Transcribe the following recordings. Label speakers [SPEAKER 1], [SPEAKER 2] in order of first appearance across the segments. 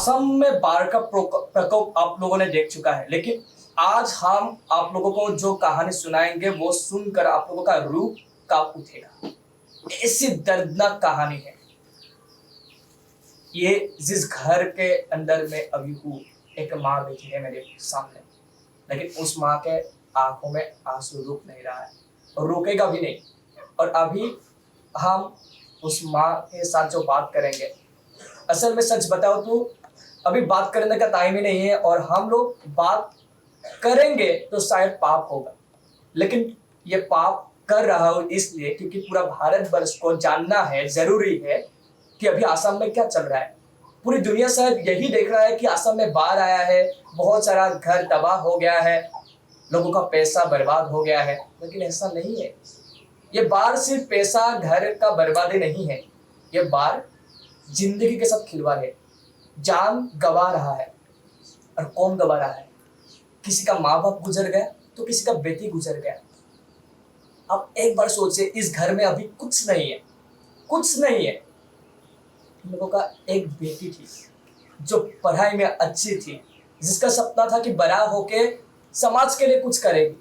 [SPEAKER 1] असम में बाढ़ का प्रकोप आप लोगों ने देख चुका है, लेकिन आज हम आप लोगों को जो कहानी सुनाएंगे वो सुनकर आप लोगों का रूह कांप उठेगा। ऐसी दर्दनाक कहानी है ये। जिस घर के अंदर में अभी हूँ, एक माँ बैठी है मेरे सामने, लेकिन उस माँ के आंखों में आंसू रुक नहीं रहा है और रुकेगा भी नहीं। और अभी हम उस माँ के साथ जो बात करेंगे, असल में सच बताओ तो अभी बात करने का टाइम ही नहीं है, और हम लोग बात करेंगे तो शायद पाप होगा। लेकिन ये पाप कर रहा हूं इसलिए क्योंकि पूरा भारतवर्ष को जानना है, जरूरी है कि अभी असम में क्या चल रहा है। पूरी दुनिया शायद यही देख रहा है कि असम में बाढ़ आया है, बहुत सारा घर तबाह हो गया है, लोगों का पैसा बर्बाद हो गया है। लेकिन ऐसा नहीं है। ये बाढ़ सिर्फ पैसा घर का बर्बादी नहीं है, ये बाढ़ जिंदगी के साथ खिलवाड़ है। जान गवा रहा है। और कौन गवा रहा है? किसी का माँ बाप गुजर गया तो किसी का बेटी गुजर गया। अब एक बार सोचिए, इस घर में अभी कुछ नहीं है, कुछ नहीं है। इन लोगों का एक बेटी थी जो पढ़ाई में अच्छी थी, जिसका सपना था कि बड़ा होके समाज के लिए कुछ करेगी,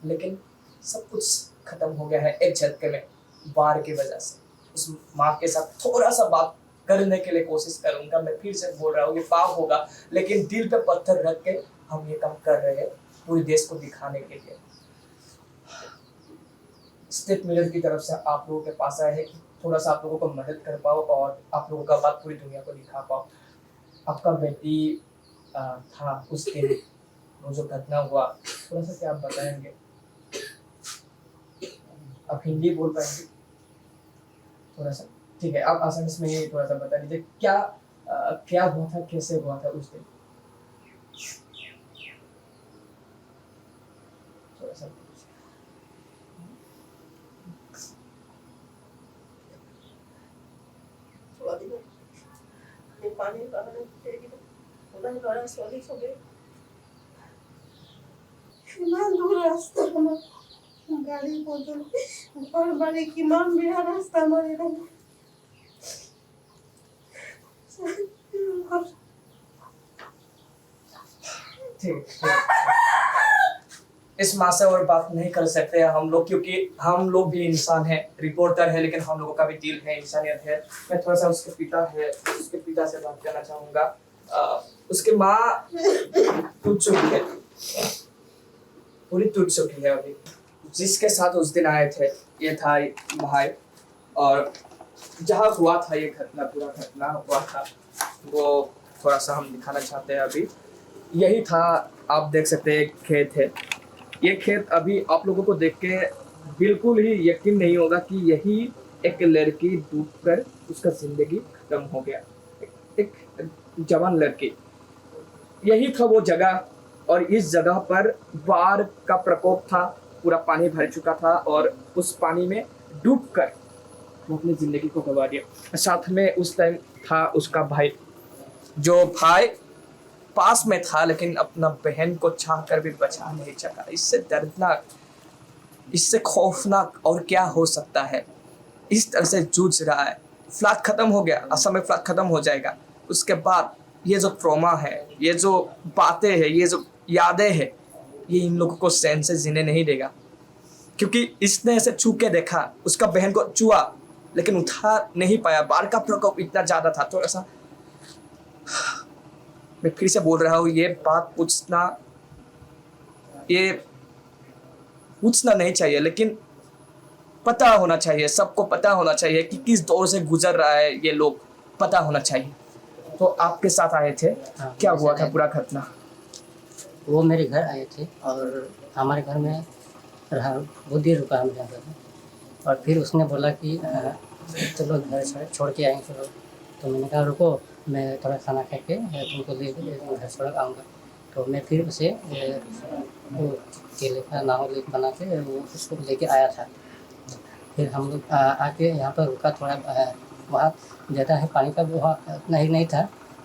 [SPEAKER 1] लेकिन सब कुछ खत्म हो गया है एक झटके में, बाढ़ की वजह से। उस माँ के साथ थोड़ा सा बात करने के लिए कोशिश करूंगा। मैं फिर से बोल रहा हूँ, ये पाप होगा, लेकिन दिल पे पत्थर रख के हम ये काम कर रहे हैं पूरे देश को दिखाने के लिए। स्टेट मिलर की तरफ से आप लोगों के पास आया है कि थोड़ा सा आप लोगों को मदद कर पाओ और आप लोगों का बात पूरी दुनिया को दिखा पाओ। आपका बेटी था उस दिन, वो जो घटना हुआ, थोड़ा सा क्या आप बताएंगे? आप हिंदी बोल पाएंगे थोड़ा सा? ठीक है, आप आसानी से में थोड़ा सा बता दीजिए क्या हुआ था, कैसे हुआ था उस दिन? थोड़ा सा
[SPEAKER 2] पानी दूर रास्ता गाड़ी और बड़े किमान बिहार रास्ता हमारे
[SPEAKER 1] ठीक। इस माँ से और बात नहीं कर सकते हम लोग, क्योंकि हम लोग भी इंसान हैं, रिपोर्टर है, लेकिन हम लोगों का भी दिल है, इंसानियत है। मैं थोड़ा सा उसके पिता से बात करना चाहूंगा। उसके माँ टूट चुकी है, पूरी टूट चुकी है। अभी जिसके साथ उस दिन आए थे ये था भाई, और जहाँ हुआ था ये घटना, पूरा घटना हुआ था, वो थोड़ा सा हम दिखाना चाहते हैं। अभी यही था, आप देख सकते हैं, एक खेत है। ये खेत अभी आप लोगों को देख के बिल्कुल ही यकीन नहीं होगा कि यही एक लड़की डूबकर उसका जिंदगी खत्म हो गया। एक जवान लड़की, यही था वो जगह, और इस जगह पर बाढ़ का प्रकोप था, पूरा पानी भर चुका था, और उस पानी में डूबकर वो अपनी जिंदगी को गंवा दिया। साथ में उस टाइम था उसका भाई, जो भाई पास में था, लेकिन अपना बहन को चाह कर भी बचा नहीं सका। इससे दर्दनाक, इससे खौफनाक और क्या हो सकता है? इस तरह से जूझ रहा है। फ्लड खत्म हो गया, असम में फ्लड खत्म हो जाएगा, उसके बाद ये जो ट्रॉमा है, ये जो बातें हैं, ये जो यादें हैं, ये इन लोगों को चैन से जीने नहीं देगा। क्योंकि इसने ऐसे छू के देखा, उसका बहन को छुआ, लेकिन उठा नहीं पाया। बाढ़ का प्रकोप इतना ज्यादा था। थोड़ा सा मैं फिर से बोल रहा हूँ, ये बात पूछना नहीं चाहिए, लेकिन पता होना चाहिए, सबको पता होना चाहिए कि किस दौर से गुजर रहा है ये लोग, पता होना चाहिए। तो आपके साथ आए थे, क्या हुआ था पूरा घटना?
[SPEAKER 3] वो मेरे घर आए थे और हमारे घर में रहा, बहुत देर रुका हम जाकर, और फिर उसने बोला कि चलो घर छोड़ के आएंगे चलो। तो मैंने कहा रुको, मैं थोड़ा खाना खा के तुमको ले घर छोड़ आऊँगा। तो मैं फिर उसे वो केले का नाव बना के वो उसको लेके आया था। फिर हम लोग आके यहाँ पर रुका, थोड़ा वहाँ ज़्यादा है पानी का, वहाँ उतना ही नहीं था।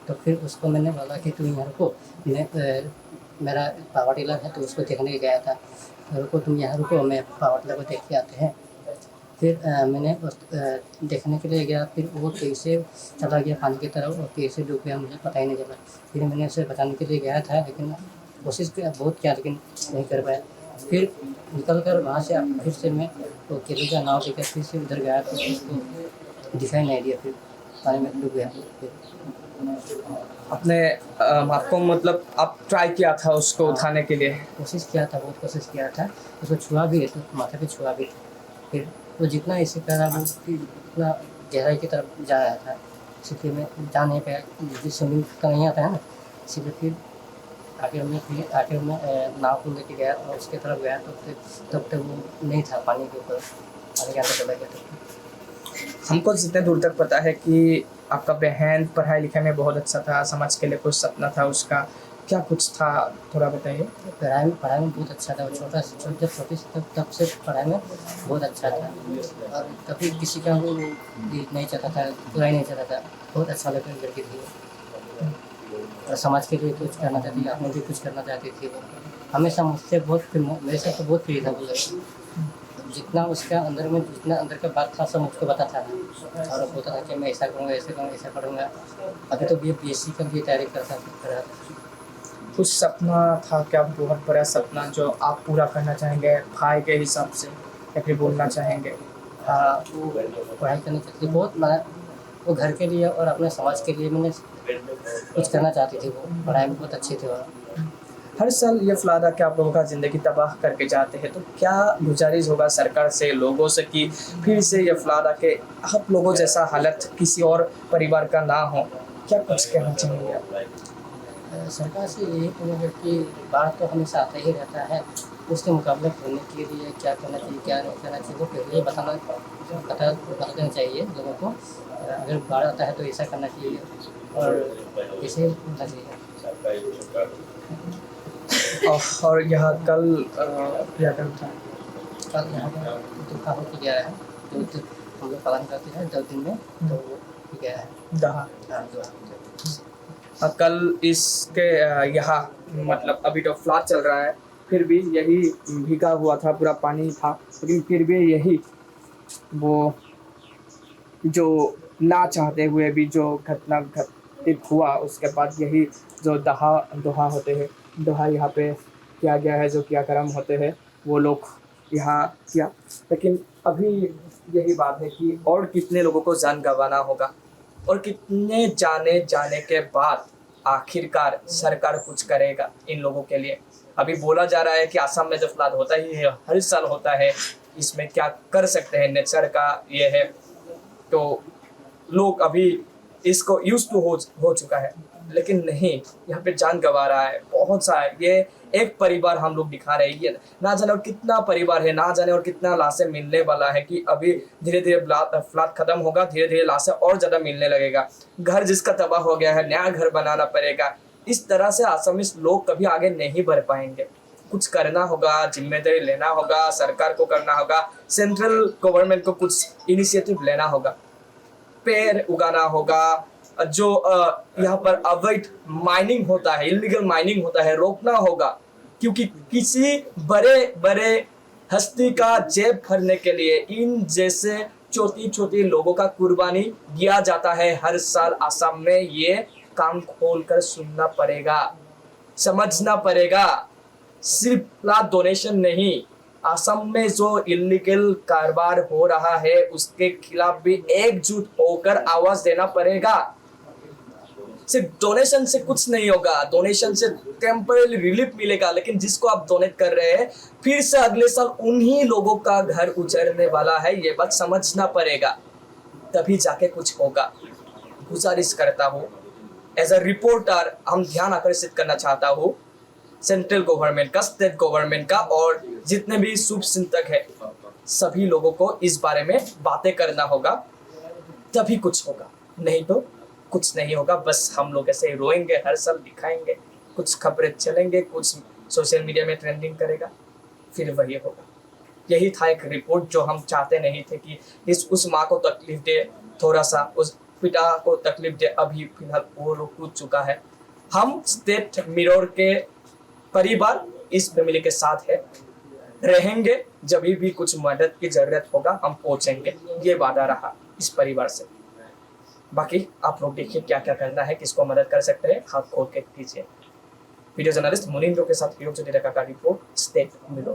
[SPEAKER 3] तो फिर उसको मैंने बोला कि तुम यहाँ रुको, मेरा पावर टिलर है तो उसको देखने गया था, रुको तुम यहाँ रुको, मैं पावर टिलर को देख के आते हैं। फिर मैंने देखने के लिए गया, फिर वो कैसे चला गया पानी की तरफ और कैसे डूब गया मुझे पता ही नहीं चला। फिर मैंने उसे बचाने के लिए गया था, लेकिन कोशिश बहुत किया लेकिन नहीं कर पाया। फिर निकल कर वहाँ से फिर से मैं वो केले का नाव लेकर फिर से उधर गया तो उसको दिखाई नहीं दिया, फिर पानी में डूब गया। फिर
[SPEAKER 1] आपने आपको मतलब आप ट्राई किया था उसको उठाने के लिए?
[SPEAKER 3] कोशिश किया था, बहुत कोशिश किया था, उसको छुआ भी तो माथा पे छुआ भी। फिर वो जितना इसी तरह वो फिर उतना गहराई की तरफ जा रहा था, इसलिए मैं जा नहीं पाया, जिस स्विमिंग का नहीं आता है ना, इसलिए फिर आखिर में नाव को लेके गया और उसके तरफ गया तो फिर तब तक वो नहीं था पानी के ऊपर, पानी के अंदर चला गया। तो
[SPEAKER 1] हमको जितने दूर तक पता है कि आपका बहन पढ़ाई लिखाई में बहुत अच्छा था, समाज के लिए कुछ सपना था उसका, क्या कुछ था थोड़ा बताइए।
[SPEAKER 3] पढ़ाई में बहुत अच्छा था, वो छोटी से तब से पढ़ाई में बहुत अच्छा था और कभी किसी का वो नहीं चाहता था, बुराई नहीं चाहता था, बहुत अच्छा लड़की थी और समाज के लिए कुछ करना चाहती थी, अपने भी कुछ करना चाहती थी। वो हमेशा मुझसे मेरे साथ तो बहुत प्रिय था वो लड़की। जितना उसका अंदर में जितना अंदर का बात था सब मुझको बताता था और बोलता था कि मैं ऐसा करूँगा, ऐसा करूँगा, ऐसा पढ़ूँगा। अभी तो BSc का भी तैयारी कर रहा था।
[SPEAKER 1] कुछ सपना था क्या, बहुत बड़ा सपना जो आप पूरा करना चाहेंगे भाई के हिसाब से, या फिर बोलना चाहेंगे?
[SPEAKER 3] हाँ, वो पढ़ाई करनी चाहती थी बहुत, वो घर के लिए और अपने समाज के लिए मैंने कुछ करना चाहती थी। वो पढ़ाई में बहुत अच्छी थी। वो
[SPEAKER 1] हर साल ये फ्लड आके आप लोगों का ज़िंदगी तबाह करके जाते हैं, तो क्या गुजारिश होगा सरकार से, लोगों से कि फिर से ये फ्लड आके आप लोगों जैसा हालत किसी और परिवार का ना हो? क्या कुछ कहना चाहेंगे आप?
[SPEAKER 3] सरकार से यही कहूँगा कि बाढ़ तो हमेशा आता ही रहता है, उसके मुकाबले करने के लिए क्या करना चाहिए, क्या नहीं करना चाहिए, वो पहले ही बता देना चाहिए लोगों को। अगर बाढ़ आता है तो ऐसा करना चाहिए और ऐसे होना चाहिए।
[SPEAKER 1] और यहाँ कल क्या करना था?
[SPEAKER 3] कल यहाँ पर दुखा होकर गया है, जो हम लोग पालन करते हैं 2 दिन में, तो वो गया है
[SPEAKER 1] दहा।
[SPEAKER 3] दुआ।
[SPEAKER 1] कल इसके यहाँ मतलब अभी तो फ्लड चल रहा है, फिर भी यही भीगा हुआ था, पूरा पानी था, लेकिन फिर भी यही वो जो ना चाहते हुए भी जो घटना घटित हुआ, उसके बाद यही जो दोहा होते हैं, दोहा यहाँ पे किया गया है, जो क्रियाक्रम होते हैं वो लोग यहाँ किया। लेकिन अभी यही बात है कि और कितने लोगों को जान गंवाना होगा और कितने जाने के बाद आखिरकार सरकार कुछ करेगा इन लोगों के लिए। अभी बोला जा रहा है कि असम में जो फ्लड होता ही है, हर साल होता है, इसमें क्या कर सकते हैं, नेचर का ये है। तो लोग अभी इसको यूज टू हो चुका है, लेकिन नहीं, यहाँ पे जान गंवा रहा है बहुत सा है। ये एक परिवार हम लोग दिखा रहे हैं, ये ना जाने और कितना परिवार है, ना जाने और कितना लाशें मिलने वाला है कि अभी धीरे धीरे फ्लड खत्म होगा, धीरे धीरे लाशें और ज़्यादा मिलने लगेगा। घर जिसका तबाह हो गया है, नया घर बनाना पड़ेगा। इस तरह से असमीज लोग कभी आगे नहीं बढ़ पाएंगे। कुछ करना होगा, जिम्मेदारी लेना होगा, सरकार को करना होगा, सेंट्रल गवर्नमेंट को कुछ इनिशिएटिव लेना होगा, पेड़ उगाना होगा, जो यहाँ पर अवैध माइनिंग होता है, इलीगल माइनिंग होता है, रोकना होगा, क्योंकि किसी बड़े हस्ती का जेब भरने के लिए इन जैसे छोटी लोगों का कुर्बानी दिया जाता है हर साल असम में। ये कान खोलकर सुनना पड़ेगा, समझना पड़ेगा। सिर्फ डोनेशन नहीं, असम में जो इलीगल कारोबार हो रहा है उसके खिलाफ भी एकजुट होकर आवाज देना पड़ेगा। सिर्फ डोनेशन से कुछ नहीं होगा, डोनेशन से टेम्पररी रिलीफ मिलेगा, लेकिन जिसको आप डोनेट कर रहे हैं फिर से अगले साल उन्हीं लोगों का घर उजड़ने वाला है। ये बात समझना पड़ेगा, तभी जाके कुछ होगा। गुजारिश करता हूँ, एज अ रिपोर्टर हम ध्यान आकर्षित करना चाहता हूँ सेंट्रल गवर्नमेंट का, स्टेट गवर्नमेंट का, और जितने भी शुभ चिंतक है सभी लोगों को इस बारे में बातें करना होगा, तभी कुछ होगा, नहीं तो कुछ नहीं होगा। बस हम लोग ऐसे ही रोएंगे, हर साल दिखाएंगे, कुछ खबरें चलेंगे, कुछ सोशल मीडिया में ट्रेंडिंग करेगा, फिर वही होगा। यही था एक रिपोर्ट जो हम चाहते नहीं थे कि उस माँ को तकलीफ दे, थोड़ा सा उस पिता को तकलीफ दे। अभी फिलहाल वो लोग कूद चुका है। हम स्टेट मिरर के परिवार इस फैमिली के साथ है। रहेंगे, जब भी कुछ मदद की जरूरत होगा हम पहुंचेंगे, ये वादा रहा इस परिवार से। बाकी आप लोग देखिए क्या क्या करना है, किसको मदद कर सकते हैं, हाथ खोल के कीजिए। वीडियो जर्नलिस्ट मुनींद्र के साथ योग का रिपोर्ट, स्टे मिलो।